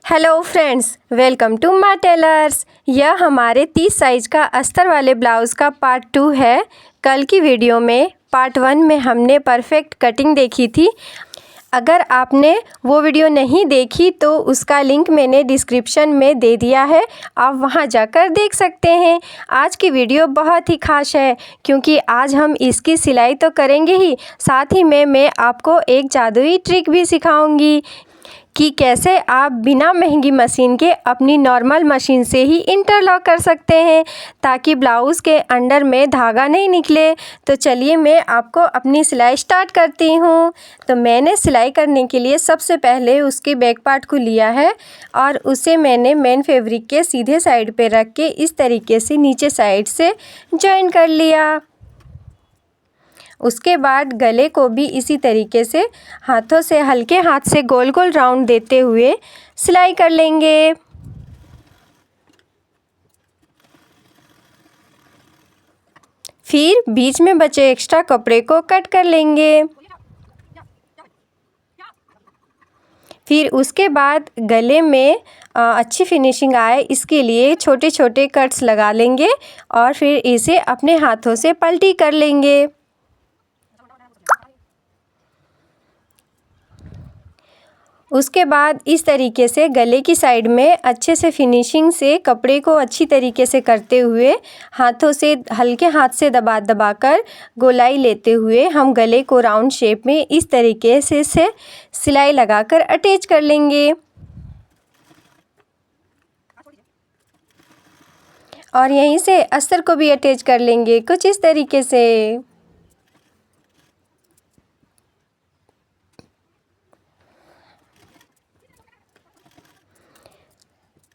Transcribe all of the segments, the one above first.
Hello friends, welcome to my tailors. यह हमारे 30 size का अस्तर वाले ब्लाउज़ का पार्ट 2 है। कल की वीडियो में पार्ट 1 में हमने परफेक्ट कटिंग देखी थी। अगर आपने वो वीडियो नहीं देखी तो उसका लिंक मैंने डिस्क्रिप्शन में दे दिया है, आप वहां जाकर देख सकते हैं। आज की वीडियो बहुत ही ख़ास है क्योंकि आज हम इसकी सिलाई तो करेंगे ही, साथ ही में मैं आपको एक जादुई ट्रिक भी सिखाऊंगी कि कैसे आप बिना महंगी मशीन के अपनी नॉर्मल मशीन से ही इंटरलॉक कर सकते हैं ताकि ब्लाउज़ के अंडर में धागा नहीं निकले। तो चलिए मैं आपको अपनी सिलाई स्टार्ट करती हूँ। तो मैंने सिलाई करने के लिए सबसे पहले उसके बैक पार्ट को लिया है और उसे मैंने मेन फैब्रिक के सीधे साइड पे रख के इस तरीके से नीचे साइड से जॉइन कर लिया। उसके बाद गले को भी इसी तरीके से हाथों से हल्के हाथ से गोल गोल राउंड देते हुए सिलाई कर लेंगे। फिर बीच में बचे एक्स्ट्रा कपड़े को कट कर लेंगे। फिर उसके बाद गले में अच्छी फिनिशिंग आए इसके लिए छोटे छोटे कट्स लगा लेंगे और फिर इसे अपने हाथों से पलटी कर लेंगे। उसके बाद इस तरीके से गले की साइड में अच्छे से फिनिशिंग से कपड़े को अच्छी तरीके से करते हुए हाथों से हल्के हाथ से दबा दबा कर गोलाई लेते हुए हम गले को राउंड शेप में इस तरीके से सिलाई लगाकर अटैच कर लेंगे। और यहीं से अस्तर को भी अटैच कर लेंगे कुछ इस तरीके से।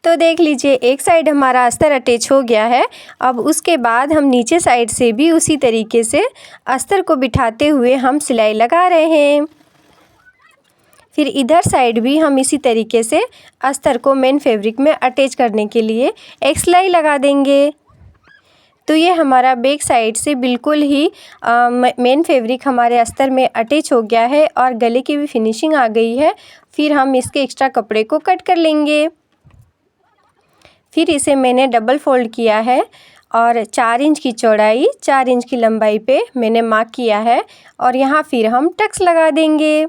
तो देख लीजिए एक साइड हमारा अस्तर अटैच हो गया है। अब उसके बाद हम नीचे साइड से भी उसी तरीके से अस्तर को बिठाते हुए हम सिलाई लगा रहे हैं। फिर इधर साइड भी हम इसी तरीके से अस्तर को मेन फैब्रिक में अटैच करने के लिए एक सिलाई लगा देंगे। तो ये हमारा बैक साइड से बिल्कुल ही मेन फैब्रिक हमारे अस्तर में अटैच हो गया है और गले की भी फिनिशिंग आ गई है। फिर हम इसके एक्स्ट्रा कपड़े को कट कर लेंगे। फिर इसे मैंने डबल फोल्ड किया है और 4 इंच की चौड़ाई 4 इंच की लंबाई पे मैंने मार्क किया है और यहाँ फिर हम टक्स लगा देंगे।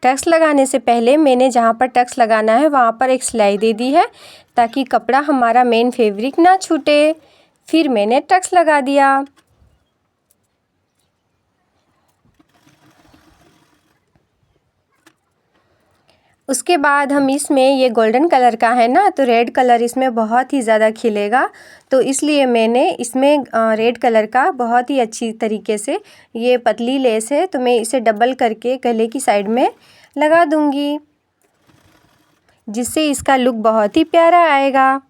टक्स लगाने से पहले मैंने जहाँ पर टक्स लगाना है वहाँ पर एक सिलाई दे दी है ताकि कपड़ा हमारा मेन फैब्रिक ना छूटे। फिर मैंने टक्स लगा दिया। उसके बाद हम इसमें ये गोल्डन कलर का है ना, तो रेड कलर इसमें बहुत ही ज़्यादा खिलेगा, तो इसलिए मैंने इसमें रेड कलर का बहुत ही अच्छी तरीके से ये पतली लेस है तो मैं इसे डबल करके गले की साइड में लगा दूंगी जिससे इसका लुक बहुत ही प्यारा आएगा।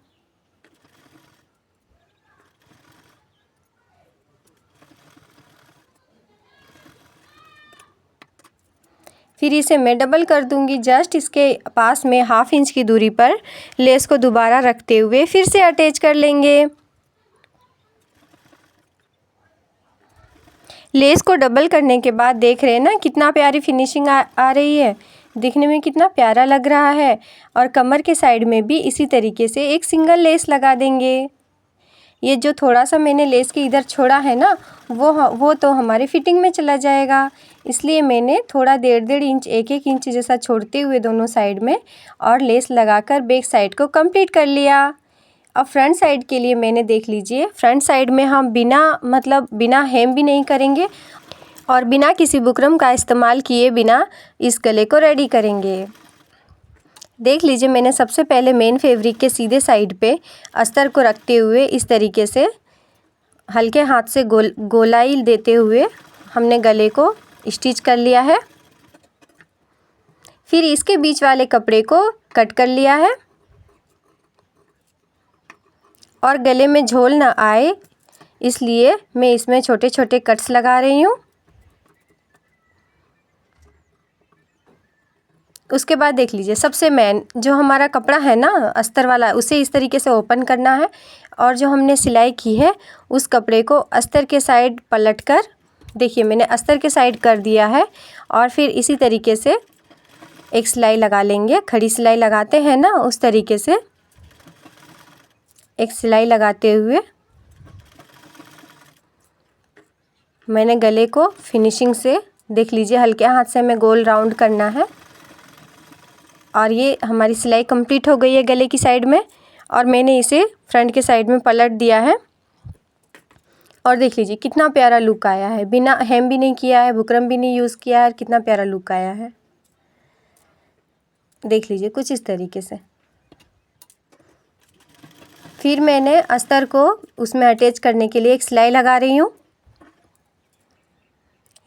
फिर इसे मैं डबल कर दूंगी। जस्ट इसके पास में 1/2 इंच की दूरी पर लेस को दोबारा रखते हुए फिर से अटैच कर लेंगे। लेस को डबल करने के बाद देख रहे हैं ना कितना प्यारी फिनिशिंग आ रही है, दिखने में कितना प्यारा लग रहा है। और कमर के साइड में भी इसी तरीके से एक सिंगल लेस लगा देंगे। ये जो थोड़ा सा मैंने लेस के इधर छोड़ा है ना वो तो हमारे फिटिंग में चला जाएगा, इसलिए मैंने थोड़ा 1.5 इंच 1 इंच जैसा छोड़ते हुए दोनों साइड में और लेस लगाकर बैक साइड को कंप्लीट कर लिया। अब फ्रंट साइड के लिए मैंने देख लीजिए फ्रंट साइड में हम बिना हेम भी नहीं करेंगे और बिना किसी बुकरम का इस्तेमाल किए बिना इस गले को रेडी करेंगे। देख लीजिए मैंने सबसे पहले मेन फैब्रिक के सीधे साइड पे अस्तर को रखते हुए इस तरीके से हल्के हाथ से गोलाई देते हुए हमने गले को स्टिच कर लिया है। फिर इसके बीच वाले कपड़े को कट कर लिया है और गले में झोल ना आए इसलिए मैं इसमें छोटे छोटे कट्स लगा रही हूँ। उसके बाद देख लीजिए, सबसे मेन जो हमारा कपड़ा है ना अस्तर वाला, उसे इस तरीके से ओपन करना है और जो हमने सिलाई की है उस कपड़े को अस्तर के साइड पलट कर, देखिए मैंने अस्तर के साइड कर दिया है और फिर इसी तरीके से एक सिलाई लगा लेंगे। खड़ी सिलाई लगाते हैं ना उस तरीके से एक सिलाई लगाते हुए मैंने गले को फिनिशिंग से, देख लीजिए हल्के हाथ से हमें गोल राउंड करना है। और ये हमारी सिलाई कंप्लीट हो गई है गले की साइड में और मैंने इसे फ्रंट के साइड में पलट दिया है। और देख लीजिए कितना प्यारा लुक आया है, बिना हेम भी नहीं किया है, बुकरम भी नहीं यूज़ किया है, कितना प्यारा लुक आया है। देख लीजिए कुछ इस तरीके से। फिर मैंने अस्तर को उसमें अटैच करने के लिए एक सिलाई लगा रही हूँ।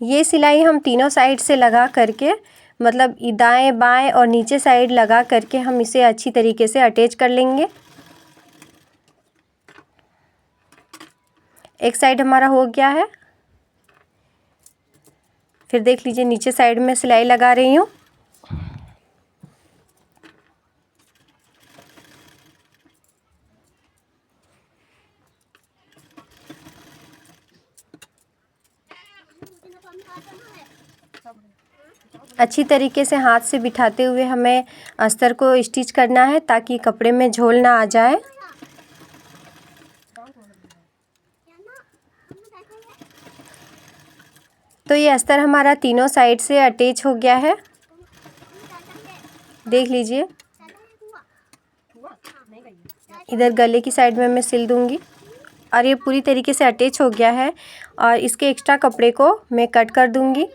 ये सिलाई हम तीनों साइड से लगा करके, मतलब दाएं बाएं और नीचे साइड लगा करके हम इसे अच्छी तरीके से अटैच कर लेंगे। एक साइड हमारा हो गया है। फिर देख लीजिए नीचे साइड में सिलाई लगा रही हूँ। अच्छी तरीके से हाथ से बिठाते हुए हमें अस्तर को स्टिच करना है ताकि कपड़े में झोल ना आ जाए। तो ये अस्तर हमारा तीनों साइड से अटैच हो गया है, देख लीजिए। इधर गले की साइड में मैं सिल दूंगी और ये पूरी तरीके से अटैच हो गया है। और इसके एक्स्ट्रा कपड़े को मैं कट कर दूंगी।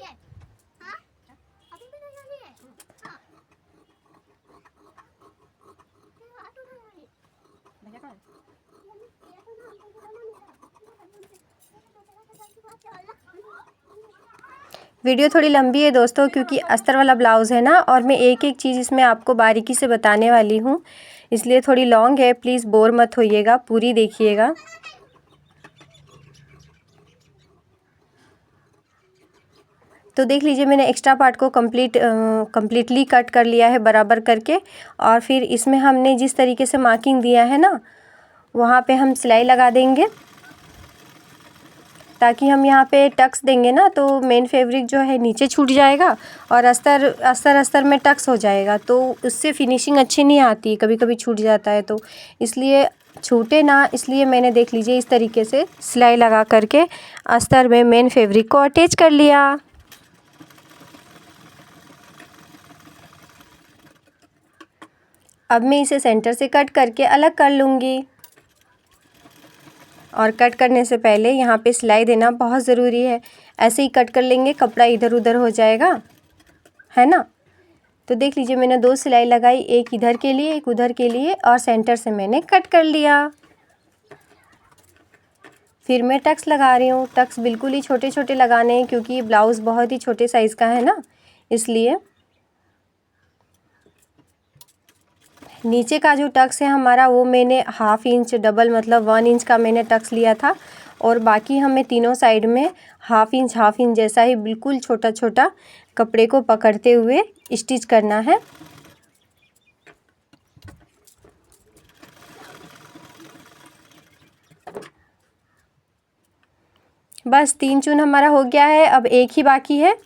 वीडियो थोड़ी लंबी है दोस्तों क्योंकि अस्तर वाला ब्लाउज़ है ना और मैं एक एक चीज़ इसमें आपको बारीकी से बताने वाली हूँ, इसलिए थोड़ी लॉन्ग है। प्लीज़ बोर मत होइएगा, पूरी देखिएगा। तो देख लीजिए मैंने एक्स्ट्रा पार्ट को कम्प्लीटली कट कर लिया है बराबर करके। और फिर इसमें हमने जिस तरीके से मार्किंग दिया है ना वहाँ पे हम सिलाई लगा देंगे ताकि हम यहाँ पे टक्स देंगे ना तो मेन फैब्रिक जो है नीचे छूट जाएगा और अस्तर में टक्स हो जाएगा, तो उससे फिनिशिंग अच्छी नहीं आती, कभी कभी छूट जाता है। तो इसलिए छूटे ना, इसलिए मैंने देख लीजिए इस तरीके से सिलाई लगा करके अस्तर में मेन फैब्रिक को अटैच कर लिया। अब मैं इसे सेंटर से कट करके अलग कर लूँगी। और कट करने से पहले यहाँ पे सिलाई देना बहुत ज़रूरी है, ऐसे ही कट कर लेंगे कपड़ा इधर उधर हो जाएगा, है ना। तो देख लीजिए मैंने 2 सिलाई लगाई, एक इधर के लिए एक उधर के लिए और सेंटर से मैंने कट कर लिया। फिर मैं टक्स लगा रही हूँ। टक्स बिल्कुल ही छोटे छोटे लगाने हैं क्योंकि ब्लाउज़ बहुत ही छोटे साइज़ का है ना, इसलिए। नीचे का जो टक्स है हमारा वो मैंने ½ इंच डबल मतलब 1 इंच का मैंने टक्स लिया था और बाकी हमें तीनों साइड में ½ इंच जैसा ही बिल्कुल छोटा छोटा कपड़े को पकड़ते हुए स्टिच करना है। बस 3 चून हमारा हो गया है, अब एक ही बाकी है।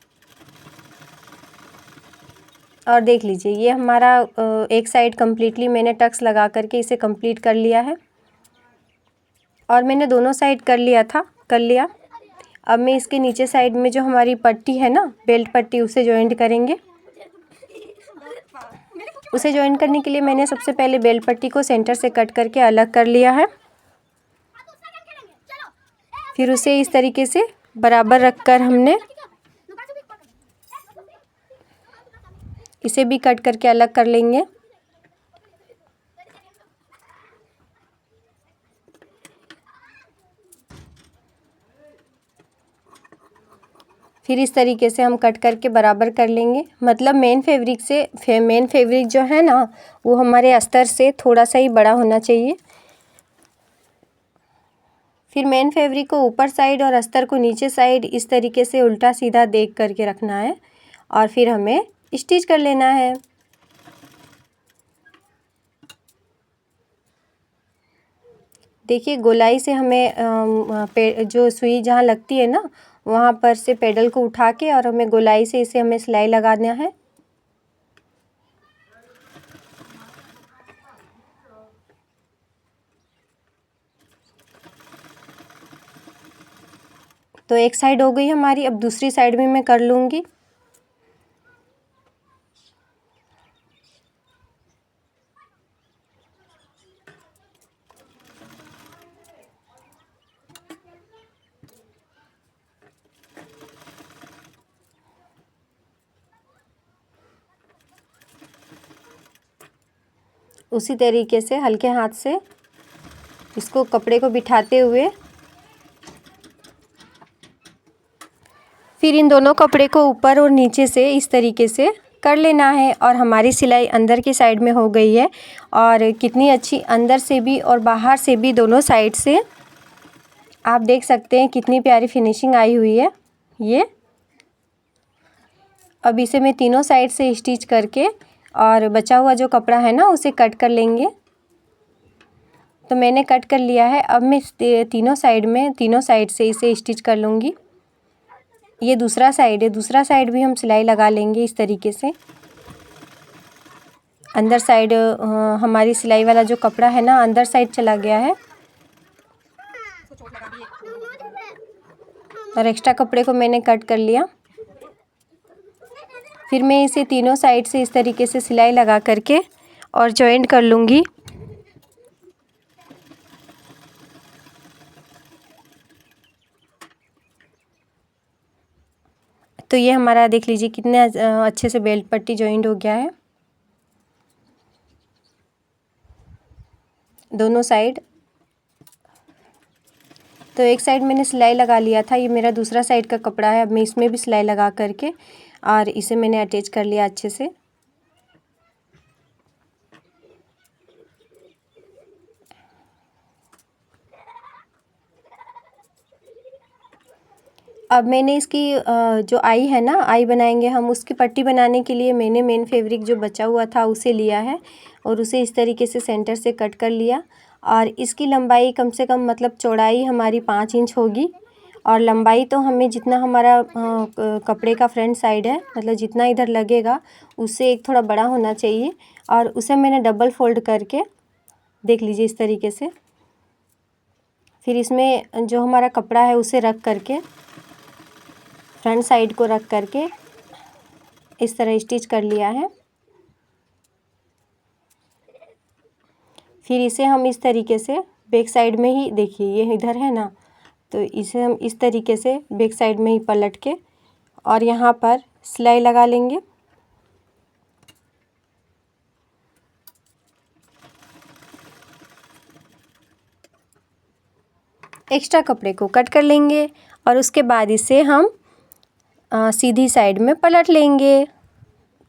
और देख लीजिए ये हमारा एक साइड कम्प्लीटली मैंने टक्स लगा करके इसे कंप्लीट कर लिया है और मैंने दोनों साइड कर लिया। अब मैं इसके नीचे साइड में जो हमारी पट्टी है ना, बेल्ट पट्टी, उसे जॉइंट करेंगे। उसे जॉइंट करने के लिए मैंने सबसे पहले बेल्ट पट्टी को सेंटर से कट करके अलग कर लिया है। फिर उसे इस तरीके से बराबर रखकर हमने इसे भी कट करके अलग कर लेंगे। फिर इस तरीके से हम कट करके बराबर कर लेंगे, मतलब मेन फैब्रिक जो है ना वो हमारे अस्तर से थोड़ा सा ही बड़ा होना चाहिए। फिर मेन फैब्रिक को ऊपर साइड और अस्तर को नीचे साइड इस तरीके से उल्टा सीधा देख करके रखना है और फिर हमें स्टिच कर लेना है। देखिए गोलाई से हमें जो सुई जहाँ लगती है ना वहाँ पर से पेडल को उठा के और हमें गोलाई से इसे हमें सिलाई लगाना है। तो एक साइड हो गई हमारी, अब दूसरी साइड में मैं कर लूँगी। उसी तरीके से हल्के हाथ से इसको कपड़े को बिठाते हुए फिर इन दोनों कपड़े को ऊपर और नीचे से इस तरीके से कर लेना है। और हमारी सिलाई अंदर की साइड में हो गई है और कितनी अच्छी अंदर से भी और बाहर से भी दोनों साइड से आप देख सकते हैं कितनी प्यारी फिनिशिंग आई हुई है ये। अब इसे मैं तीनों साइड से स्टिच करके और बचा हुआ जो कपड़ा है ना उसे कट कर लेंगे। तो मैंने कट कर लिया है। अब मैं तीनों साइड से इसे स्टिच कर लूँगी। ये दूसरा साइड है, दूसरा साइड भी हम सिलाई लगा लेंगे इस तरीके से। अंदर साइड हमारी सिलाई वाला जो कपड़ा है ना अंदर साइड चला गया है और एक्स्ट्रा कपड़े को मैंने कट कर लिया। फिर मैं इसे तीनों साइड से इस तरीके से सिलाई लगा करके और जॉइंट कर लूँगी। तो ये हमारा देख लीजिए कितने अच्छे से बेल्ट पट्टी जॉइंट हो गया है दोनों साइड। तो एक साइड मैंने सिलाई लगा लिया था, ये मेरा दूसरा साइड का कपड़ा है। अब मैं इसमें भी सिलाई लगा करके और इसे मैंने अटैच कर लिया अच्छे से। अब मैंने इसकी जो आई है ना, आई बनाएंगे हम, उसकी पट्टी बनाने के लिए मैंने मेन फैब्रिक जो बचा हुआ था उसे लिया है और उसे इस तरीके से सेंटर से कट कर लिया। और इसकी लंबाई कम से कम मतलब चौड़ाई हमारी 5 इंच होगी और लंबाई तो हमें जितना हमारा कपड़े का फ्रंट साइड है मतलब जितना इधर लगेगा उससे एक थोड़ा बड़ा होना चाहिए। और उसे मैंने डबल फोल्ड करके देख लीजिए इस तरीके से। फिर इसमें जो हमारा कपड़ा है उसे रख करके फ्रंट साइड को रख करके इस तरह स्टिच कर लिया है। फिर इसे हम इस तरीके से बैक साइड में ही, देखिए ये इधर है ना, तो इसे हम इस तरीके से बैक साइड में ही पलट के और यहाँ पर सिलाई लगा लेंगे। एक्स्ट्रा कपड़े को कट कर लेंगे और उसके बाद इसे हम सीधी साइड में पलट लेंगे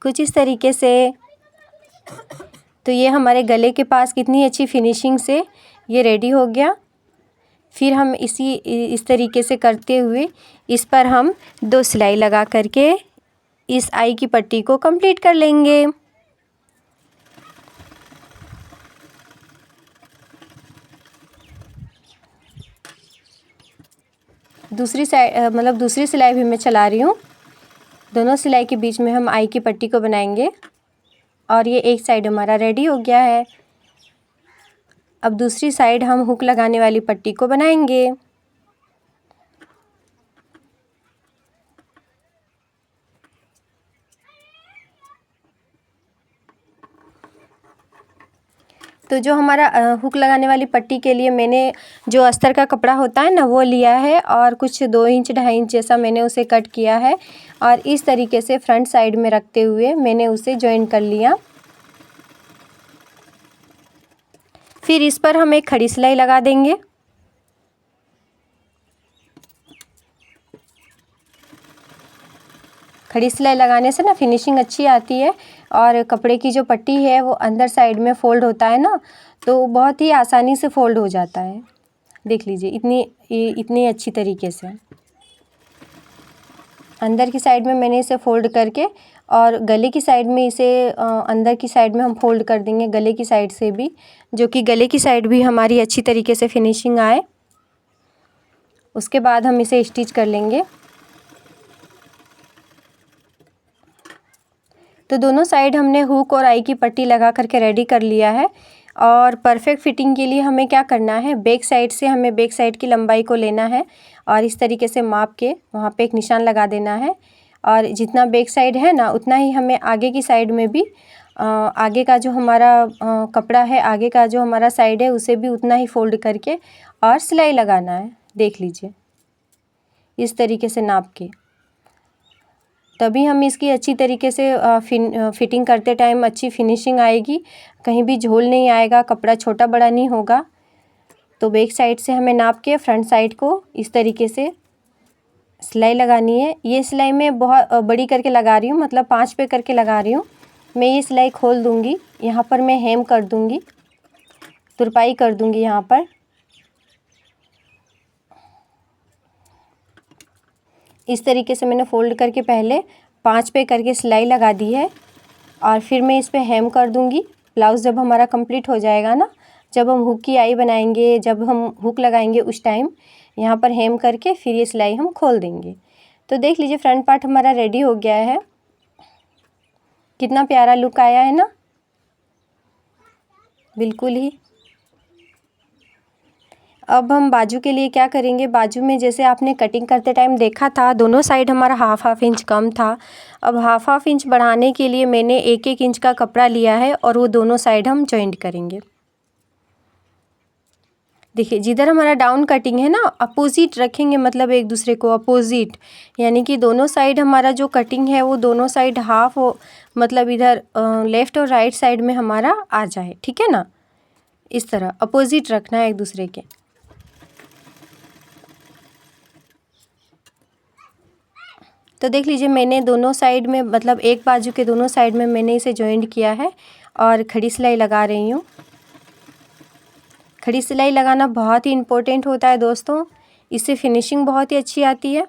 कुछ इस तरीके से। तो ये हमारे गले के पास कितनी अच्छी फिनिशिंग से ये रेडी हो गया। फिर हम इस तरीके से करते हुए इस पर हम 2 सिलाई लगा करके इस आई की पट्टी को कंप्लीट कर लेंगे। दूसरी साइड मतलब दूसरी सिलाई भी मैं चला रही हूँ। दोनों सिलाई के बीच में हम आई की पट्टी को बनाएंगे और ये एक साइड हमारा रेडी हो गया है। अब दूसरी साइड हम हुक लगाने वाली पट्टी को बनाएंगे। तो जो हमारा हुक लगाने वाली पट्टी के लिए मैंने जो अस्तर का कपड़ा होता है ना वो लिया है और कुछ 2 इंच 2.5 इंच जैसा मैंने उसे कट किया है और इस तरीके से फ्रंट साइड में रखते हुए मैंने उसे जॉइन कर लिया। फिर इस पर हम एक खड़ी सिलाई लगा देंगे। खड़ी सिलाई लगाने से ना फिनिशिंग अच्छी आती है और कपड़े की जो पट्टी है वो अंदर साइड में फ़ोल्ड होता है ना, तो बहुत ही आसानी से फ़ोल्ड हो जाता है। देख लीजिए इतनी अच्छी तरीके से अंदर की साइड में मैंने इसे फ़ोल्ड करके और गले की साइड में इसे अंदर की साइड में हम फोल्ड कर देंगे, गले की साइड से भी, जो कि गले की साइड भी हमारी अच्छी तरीके से फिनिशिंग आए। उसके बाद हम इसे स्टिच कर लेंगे। तो दोनों साइड हमने हुक और आई की पट्टी लगा करके रेडी कर लिया है। और परफेक्ट फिटिंग के लिए हमें क्या करना है, बैक साइड से हमें बैक साइड की लंबाई को लेना है और इस तरीके से माप के वहाँ पे एक निशान लगा देना है। और जितना बैक साइड है ना, उतना ही हमें आगे की साइड में भी आगे का जो हमारा कपड़ा है, आगे का जो हमारा साइड है, उसे भी उतना ही फोल्ड करके और सिलाई लगाना है। देख लीजिए, इस तरीके से नाप के, तभी हम इसकी अच्छी तरीके से फिटिंग करते टाइम अच्छी फिनिशिंग आएगी, कहीं भी झोल नहीं आएगा, कपड़ा छोटा बड़ा नहीं होगा। तो बैक साइड से हमें नाप के फ्रंट साइड को इस तरीके से सिलाई लगानी है। ये सिलाई मैं बहुत बड़ी करके लगा रही हूँ, मतलब 5 पे करके लगा रही हूँ। मैं ये सिलाई खोल दूँगी, यहाँ पर मैं हेम कर दूँगी, तुरपाई कर दूँगी यहाँ पर। इस तरीके से मैंने फ़ोल्ड करके पहले 5 पे करके सिलाई लगा दी है और फिर मैं इस पे हेम कर दूँगी। ब्लाउज़ जब हमारा कंप्लीट हो जाएगा ना, जब हम हुक की आई बनाएंगे, जब हम हुक लगाएंगे, उस टाइम यहाँ पर हेम करके फिर ये सिलाई हम खोल देंगे। तो देख लीजिए, फ्रंट पार्ट हमारा रेडी हो गया है। कितना प्यारा लुक आया है ना, बिल्कुल ही। अब हम बाजू के लिए क्या करेंगे, बाजू में जैसे आपने कटिंग करते टाइम देखा था, दोनों साइड हमारा हाफ इंच कम था। अब हाफ इंच बढ़ाने के लिए मैंने 1-1 इंच का कपड़ा लिया है और वो दोनों साइड हम जॉइंट करेंगे। देखिए, जिधर हमारा डाउन कटिंग है ना, अपोजिट रखेंगे, मतलब एक दूसरे को अपोजिट, यानी कि दोनों साइड हमारा जो कटिंग है वो दोनों साइड हाफ हो, मतलब इधर लेफ़्ट और राइट साइड में हमारा आ जाए, ठीक है ना। इस तरह अपोजिट रखना है एक दूसरे के। तो देख लीजिए, मैंने दोनों साइड में, मतलब एक बाजू के दोनों साइड में मैंने इसे जॉइंट किया है और खड़ी सिलाई लगा रही हूँ। खड़ी सिलाई लगाना बहुत ही इम्पोर्टेंट होता है दोस्तों, इससे फिनिशिंग बहुत ही अच्छी आती है।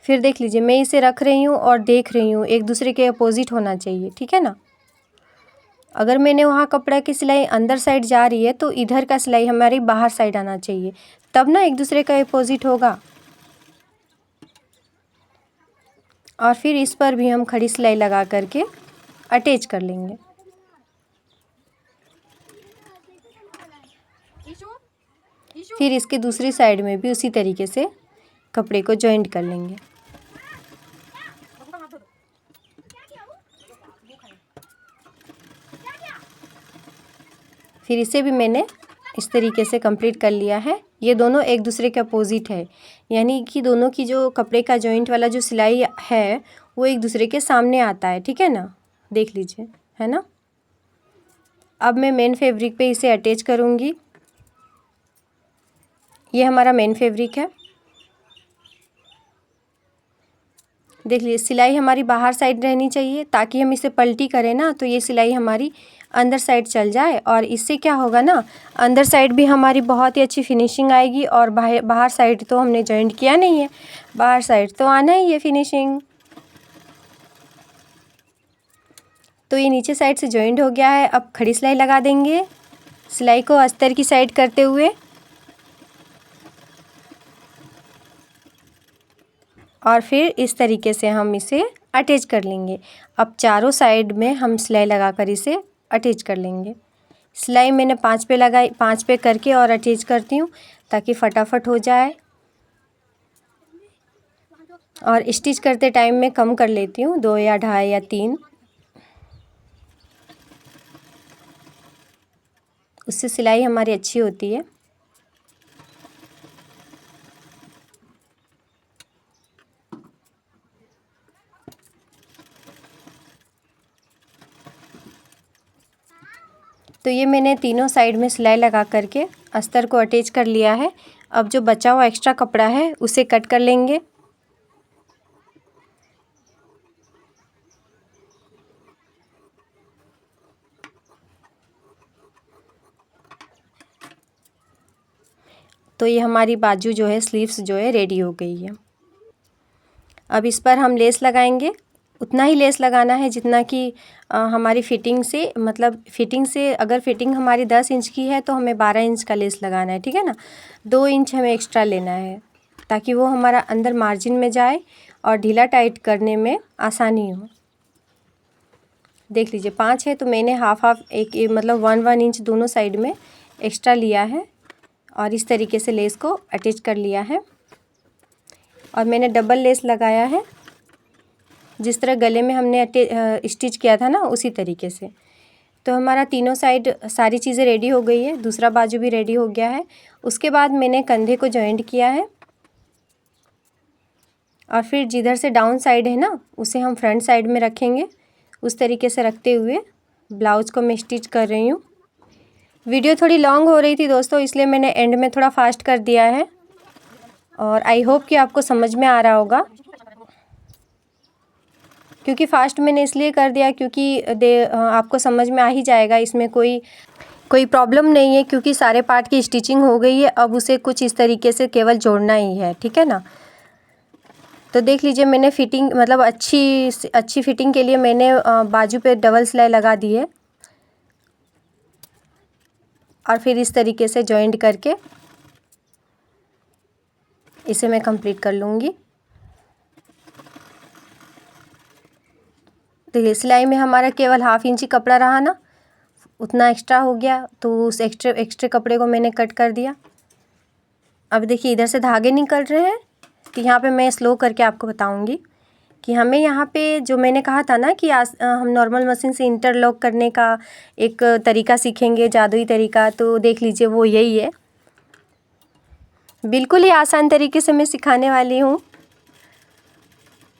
फिर देख लीजिए, मैं इसे रख रही हूँ और देख रही हूँ, एक दूसरे के अपोजिट होना चाहिए, ठीक है ना। अगर मैंने वहाँ कपड़ा की सिलाई अंदर साइड जा रही है तो इधर का सिलाई हमारी बाहर साइड आना चाहिए, तब ना एक दूसरे का अपोजिट होगा। और फिर इस पर भी हम खड़ी सिलाई लगा करके अटैच कर लेंगे। फिर इसके दूसरी साइड में भी उसी तरीके से कपड़े को जॉइंट कर लेंगे। फिर इसे भी मैंने इस तरीके से कंप्लीट कर लिया है। ये दोनों एक दूसरे के अपोजिट है, यानी कि दोनों की जो कपड़े का जॉइंट वाला जो सिलाई है वो एक दूसरे के सामने आता है, ठीक है ना। देख लीजिए, है ना। अब मैं मेन फैब्रिक पे इसे अटैच करूँगी। ये हमारा मेन फैब्रिक है। देख लीजिए, सिलाई हमारी बाहर साइड रहनी चाहिए, ताकि हम इसे पलटी करें ना तो ये सिलाई हमारी अंदर साइड चल जाए। और इससे क्या होगा ना, अंदर साइड भी हमारी बहुत ही अच्छी फिनिशिंग आएगी। और बाहर साइड तो हमने जॉइंट किया नहीं है, बाहर साइड तो आना ही है फिनिशिंग। तो ये नीचे साइड से जॉइंट हो गया है। अब खड़ी सिलाई लगा देंगे, सिलाई को अस्तर की साइड करते हुए, और फिर इस तरीके से हम इसे अटैच कर लेंगे। अब चारों साइड में हम सिलाई लगाकर इसे अटैच कर लेंगे। सिलाई मैंने 5 पे लगाई, 5 पे करके और अटैच करती हूँ ताकि फटाफट हो जाए। और स्टिच करते टाइम मैं कम कर लेती हूँ, 2 या 2.5 या 3, उससे सिलाई हमारी अच्छी होती है। तो ये मैंने तीनों साइड में सिलाई लगा करके अस्तर को अटैच कर लिया है। अब जो बचा हुआ एक्स्ट्रा कपड़ा है उसे कट कर लेंगे। तो ये हमारी बाजू जो है, स्लीव्स जो है, रेडी हो गई है। अब इस पर हम लेस लगाएंगे, उतना ही लेस लगाना है जितना कि हमारी फ़िटिंग से, मतलब फ़िटिंग से अगर फ़िटिंग हमारी 10 इंच की है तो हमें 12 इंच का लेस लगाना है, ठीक है ना। 2 इंच हमें एक्स्ट्रा लेना है ताकि वो हमारा अंदर मार्जिन में जाए और ढीला टाइट करने में आसानी हो। देख लीजिए 5 है तो मैंने हाफ एक मतलब 1 इंच दोनों साइड में एक्स्ट्रा लिया है और इस तरीके से लेस को अटैच कर लिया है। और मैंने डबल लेस लगाया है, जिस तरह गले में हमने स्टिच किया था ना उसी तरीके से। तो हमारा तीनों साइड सारी चीज़ें रेडी हो गई है, दूसरा बाजू भी रेडी हो गया है। उसके बाद मैंने कंधे को जॉइंट किया है और फिर जिधर से डाउन साइड है ना उसे हम फ्रंट साइड में रखेंगे। उस तरीके से रखते हुए ब्लाउज़ को मैं स्टिच कर रही हूँ। वीडियो थोड़ी लॉन्ग हो रही थी दोस्तों, इसलिए मैंने एंड में थोड़ा फास्ट कर दिया है और आई होप कि आपको समझ में आ रहा होगा। क्योंकि फ़ास्ट मैंने इसलिए कर दिया क्योंकि आपको समझ में आ ही जाएगा, इसमें कोई प्रॉब्लम नहीं है क्योंकि सारे पार्ट की स्टिचिंग हो गई है। अब उसे कुछ इस तरीके से केवल जोड़ना ही है, ठीक है ना। तो देख लीजिए मैंने फ़िटिंग मतलब अच्छी फ़िटिंग के लिए मैंने बाजू पे डबल सिलाई लगा दी है और फिर इस तरीके से जॉइंट करके इसे मैं कंप्लीट कर लूँगी। तो सिलाई में हमारा केवल हाफ इंच ही कपड़ा रहा ना, उतना एक्स्ट्रा हो गया तो उस एक्स्ट्रा कपड़े को मैंने कट कर दिया। अब देखिए इधर से धागे निकल रहे हैं, तो यहाँ पे मैं स्लो करके आपको बताऊंगी कि हमें यहाँ पे जो मैंने कहा था ना कि हम नॉर्मल मशीन से इंटरलॉक करने का एक तरीका सीखेंगे, जादुई तरीका। तो देख लीजिए वो यही है, बिल्कुल ही आसान तरीके से मैं सिखाने वाली हूँ।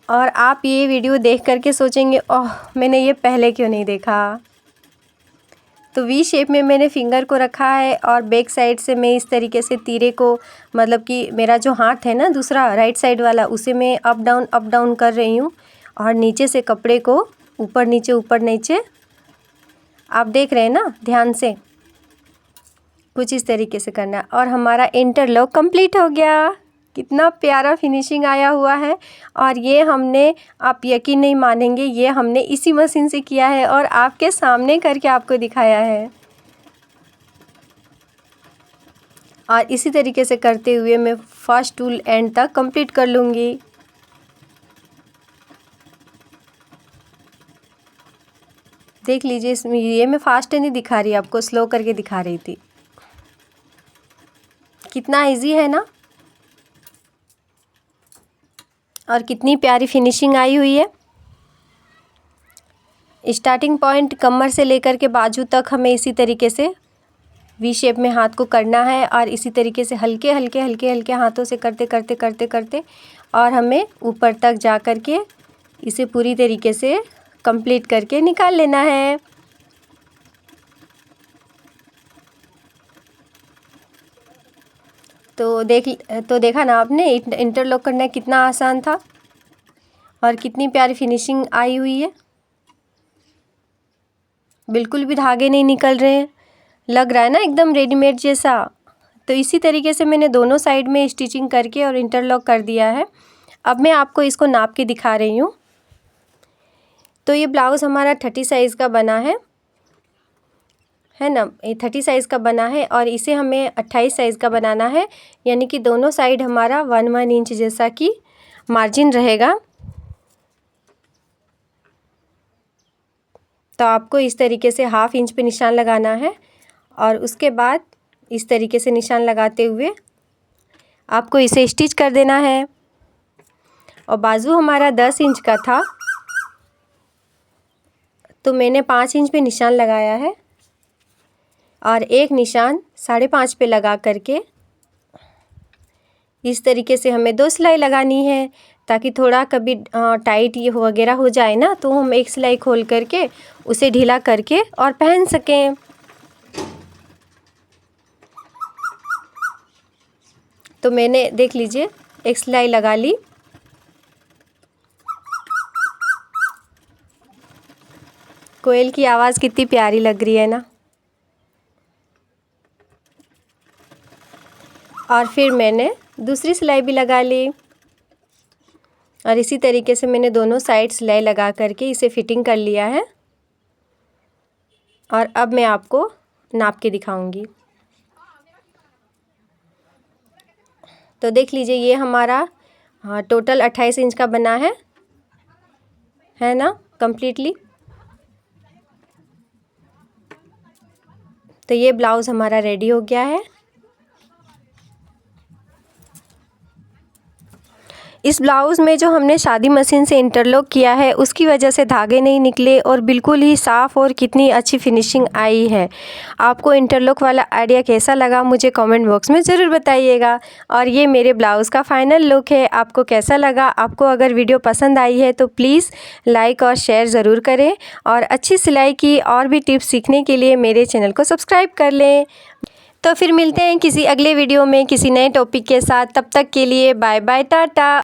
और आप ये वीडियो देख करके सोचेंगे ओह मैंने ये पहले क्यों नहीं देखा। तो वी शेप में मैंने फिंगर को रखा है और बैक साइड से मैं इस तरीके से तीरे को, मतलब कि मेरा जो हाथ है ना दूसरा राइट साइड वाला, उसे मैं अप डाउन कर रही हूँ और नीचे से कपड़े को ऊपर नीचे आप देख रहे हैं ना ध्यान से, कुछ इस तरीके से करना है। और हमारा इंटरलॉक कंप्लीट हो गया। कितना प्यारा फिनिशिंग आया हुआ है। और ये हमने, आप यकीन नहीं मानेंगे, ये हमने इसी मशीन से किया है और आपके सामने करके आपको दिखाया है। और इसी तरीके से करते हुए मैं फर्स्ट टू एंड तक कंप्लीट कर लूँगी। देख लीजिए इसमें ये मैं फास्ट नहीं दिखा रही, आपको स्लो करके दिखा रही थी। कितना इजी है ना, और कितनी प्यारी फिनिशिंग आई हुई है। स्टार्टिंग पॉइंट कमर से लेकर के बाजू तक हमें इसी तरीके से वी शेप में हाथ को करना है और इसी तरीके से हल्के हल्के हाथों से करते और हमें ऊपर तक जा कर के इसे पूरी तरीके से कंप्लीट करके निकाल लेना है। तो देखा ना आपने, इंटरलॉक करना कितना आसान था और कितनी प्यारी फिनिशिंग आई हुई है। बिल्कुल भी धागे नहीं निकल रहे हैं, लग रहा है ना एकदम रेडीमेड जैसा। तो इसी तरीके से मैंने दोनों साइड में स्टिचिंग करके और इंटरलॉक कर दिया है। अब मैं आपको इसको नाप के दिखा रही हूँ। तो ये ब्लाउज़ हमारा 30 साइज़ का बना है ना, ये 30 साइज़ का बना है और इसे हमें 28 साइज़ का बनाना है, यानी कि दोनों साइड हमारा 1 इंच जैसा कि मार्जिन रहेगा। तो आपको इस तरीके से हाफ इंच पे निशान लगाना है और उसके बाद इस तरीके से निशान लगाते हुए आपको इसे स्टिच कर देना है। और बाजू हमारा 10 इंच का था तो मैंने 5 इंच पे निशान लगाया है और एक निशान 5.5 पे लगा करके इस तरीके से हमें 2 सिलाई लगानी है, ताकि थोड़ा कभी टाइट ये वगैरह हो जाए ना तो हम एक सिलाई खोल करके उसे ढीला करके और पहन सकें। तो मैंने देख लीजिए एक सिलाई लगा ली। कोयल की आवाज़ कितनी प्यारी लग रही है ना। और फिर मैंने दूसरी सिलाई भी लगा ली और इसी तरीके से मैंने दोनों साइड सिलाई लगा करके इसे फिटिंग कर लिया है। और अब मैं आपको नाप के दिखाऊंगी। तो देख लीजिए, ये हमारा टोटल 28 इंच का बना है ना कम्प्लीटली। तो ये ब्लाउज़ हमारा रेडी हो गया है। इस ब्लाउज़ में जो हमने शादी मशीन से इंटरलॉक किया है उसकी वजह से धागे नहीं निकले और बिल्कुल ही साफ़ और कितनी अच्छी फिनिशिंग आई है। आपको इंटरलॉक वाला आइडिया कैसा लगा मुझे कमेंट बॉक्स में ज़रूर बताइएगा। और ये मेरे ब्लाउज़ का फाइनल लुक है। आपको कैसा लगा? आपको अगर वीडियो पसंद आई है तो प्लीज़ लाइक और शेयर ज़रूर करें। और अच्छी सिलाई की और भी टिप्स सीखने के लिए मेरे चैनल को सब्सक्राइब कर लें। तो फिर मिलते हैं किसी अगले वीडियो में किसी नए टॉपिक के साथ। तब तक के लिए बाय बाय, टाटा।